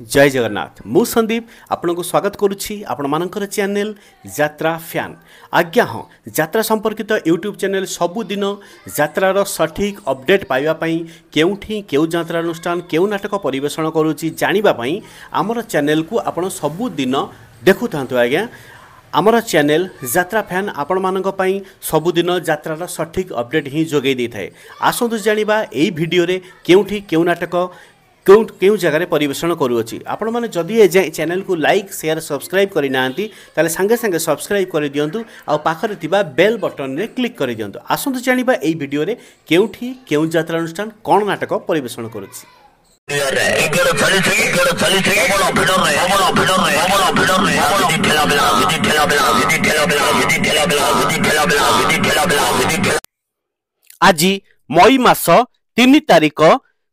जय जगन्नाथ मु संदीप आपण को स्वागत करुच्ची आपण मानकर चैनल यात्रा फैन। आज्ञा हाँ यात्रा संपर्कित यूट्यूब चैनल सबुदिन यात्रार सठिक अपडेट पाइबापी केउठी केउ यात्रा अनुष्ठान केउ नाटक परिवेषण करुच्ची जानिबापी आमर चैनल को आपण सबुदिन देखु थांतु। आज्ञा आमर चैनल यात्रा फैन आपण मानक पई सबुदिन यात्रार सठिक अपडेट ही जोगै दै थाए। आसंतु जानिबा एई वीडियो रे केउठी केउ नाटक क्यों जगह परिवेषण करुच्ची। आपण मैंने जदि ए चैनल को लाइक शेयर सब्सक्राइब करना ताले संगे संगे सब्सक्राइब कर दिंतु आ पाखरे थिबा बेल बटन रे क्लिक कर दिंतु। आसंतु जानिबा एई वीडियो रे केउठी केउ यात्रा अनुष्ठान कोन नाटक परिवेषण करुच्ची। आज मई मास 3 तारिख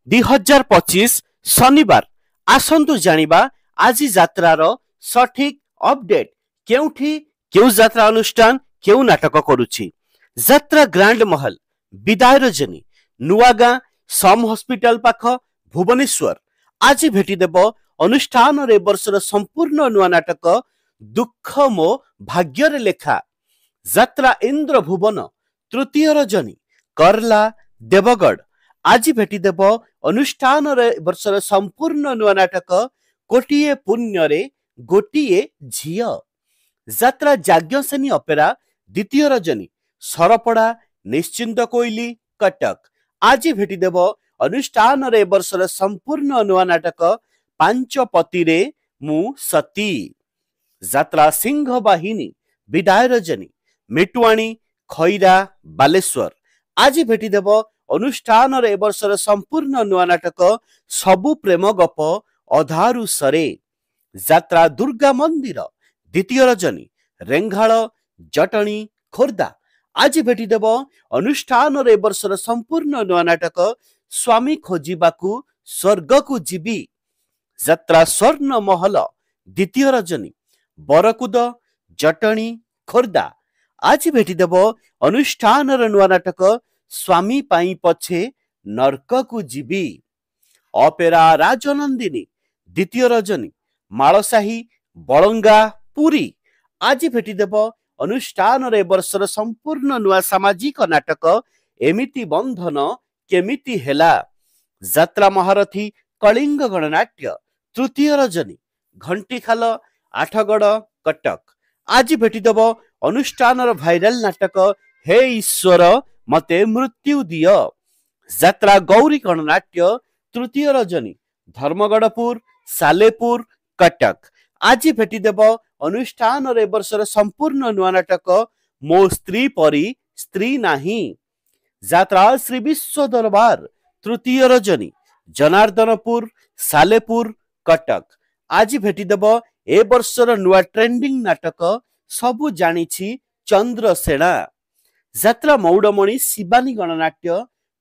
2025 शनिवार। आसंतु जानिबा आज यात्रार सठिक अपडेट केउठी केउ यात्रा अनुष्ठान केउ नाटक करुच्ची। यात्रा ग्रांड महल विदाय रजनी नुआगां सम हॉस्पिटल पाख भुवनेश्वर आज भेटी देव अनुष्ठान रे वर्षर संपूर्ण नुआ नाटक दुख मो भाग्य रे लेखा। यात्रा इंद्र भुवन तृतीय रजनी करला देवगढ़ आज भेटी देव अनुष्ठान रे वर्षर संपूर्ण नुआ नाटक कोटिए पुण्य रे गोटिए झिय। यात्रा जाज्ञसेनी अपेरा द्वितीय रजनी सरपड़ा निश्चिंत कोइली कटक आज भेटी देव अनुष्ठान रे वर्षर संपूर्ण नुआ नाटक पांच पति रे मु सती। यात्रा सिंह बाहिनी विदाय रजनी मेटुआणी खैरा बालेश्वर आज भेटी देव अनुष्ठान रे वर्षर संपूर्ण नुआ नाटक सबु प्रेम गप अधारु सरे। यात्रा दुर्गा मंदिर द्वितीय रजनी रेंघाल जटणी खोर्धा आज भेटी देव अनुष्ठान रे वर्षर संपूर्ण नुआ नाटक स्वामी खोजिबाकू स्वर्ग को जीवी। यात्रा स्वर्ण महल द्वितीय रजनी बरकुद जटणी खोर्धा आज भेटी देव अनुष्ठान रे नुआ नाटक स्वामी पाई पछे नरक को जीवी। अपेरा राजनंदिनी द्वितीय रजनी मालसाही बलंगा पुरी आज भेटी देव अनुष्ठान रे वर्षर संपूर्ण नुआ सामाजिक नाटक एमिति बंधन केमिति हेला। यात्रा महारथी कलिंग गणनाट्य तृतीय रजनी घंटीखाल आठगड़ कटक आज भेटी देव अनुष्ठान भाइराल नाटक हे ईश्वर मते मृत्यु दिय। यात्रा गौरी गणनाट्य तृतीय रजनी धर्मगढ़पुर सालेपुर कटक आज भेटी देव अनुष्ठान रे वर्षर संपूर्ण नुआ नाटक मो स्त्री परी स्त्री नाही। यात्रा श्री विश्व दरबार तृतीय रजनी जनार्दनपुर सालेपुर कटक आज भेटी देव ए वर्षर नुआ ट्रेंडिंग नाटक सबु जानिछि चंद्रसेना। यात्रा मौड़मणि शिवानी गणनाट्य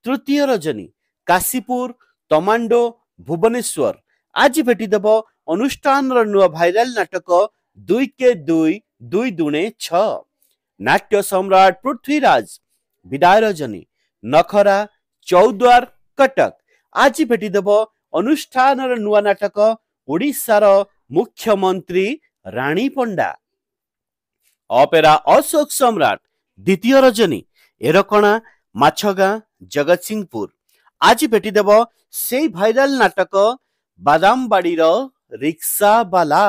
तृतीय रजनी काशीपुर तमांडो भुवनेश्वर आज भेटी देव अनुष्ठान नुआ भाइराल नाटक 2 के 2 2 दुणे 6। नाट्य सम्राट पृथ्वीराज विदाय रजनी नखरा चौद्वार कटक आज भेटी देव अनुष्ठान नुआ नाटक ओडिशार मुख्यमंत्री रानी पंडा। अपेरा अशोक सम्राट द्वितीय रजनी एरकणा माछगा जगतसिंहपुर आज भेटी देव से भाइराल नाटक बादामबाड़ीर रिक्शा बाला।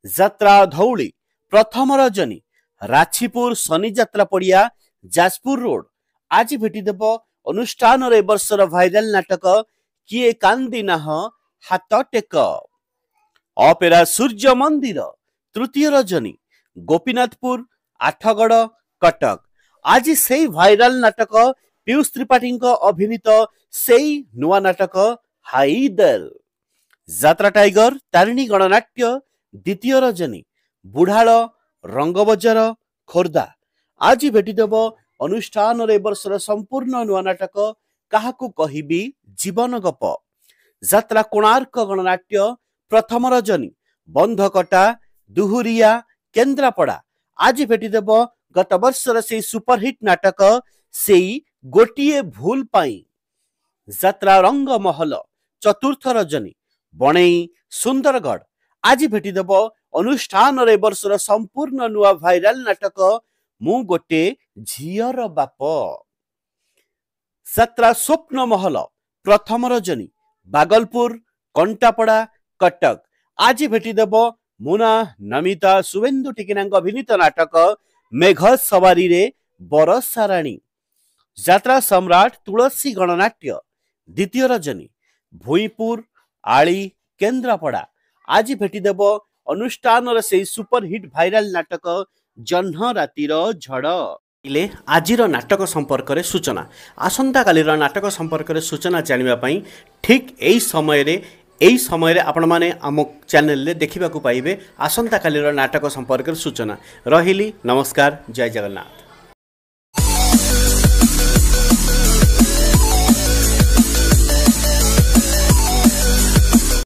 यात्रा धौली प्रथम रजनी राछीपुर शनि यात्रा पड़िया जाजपुर रोड आज भेटी देव अनुष्ठान रे वर्षर भाइराल नाटक किए कांदी नाह हाथ टेक। अपेरा सूर्य मंदिर तृतीय रजनी गोपीनाथपुर आठगड़ कटक आज से भाइराल नाटक पीयूष त्रिपाठी अभिनीत से नुआ नाटक हाईदल। यात्रा टाइगर तारिणी गणनाट्य द्वितीय रजनी बुढ़ाल रंगबजार खोर्धा आज भेटी देव अनुष्ठान रे वर्षर संपूर्ण नुआ नाटक काहाकू कहिबी जीवन गप। यात्रा कोणार्क गणनाट्य प्रथम रजनी बंधकटा दुहुरिया केन्द्रापड़ा आज भेटी देव गत वर्षर से सुपरहिट नाटक से गोटिए भूल पाई। यात्रा रंग महल चतुर्थ रजनी बणई सुंदरगढ़ आज भेटिदेव अनुष्ठान रे वर्षर संपूर्ण नुआ भाइराल नाटक मु गोटे झीर बाप सत्रा स्वप्न महल प्रथम रजनी बागलपुर कंटापड़ा कटक आज भेटिदेव मुना नमिता शुभेन्दु टिकिना अभिनीत नाटक मेघ सवारी रे बरसाराणी यात्रा सम्राट तुलसी गणनाट्य द्वितीय रजनी भूईपुर आली केन्द्रापड़ा आज भेटिदेव अनुष्ठान से सुपर हिट भाइराल नाटक जह्न रातिर झड़ आजिर नाटक संपर्क में सूचना आसंता कालीर नाटक संपर्क में सूचना जानापी ठीक यही समय आपण मैंने आम चैनल देखा पाइबे आसंता कालीर नाटक संपर्क में सूचना रही नमस्कार जय जगन्नाथ।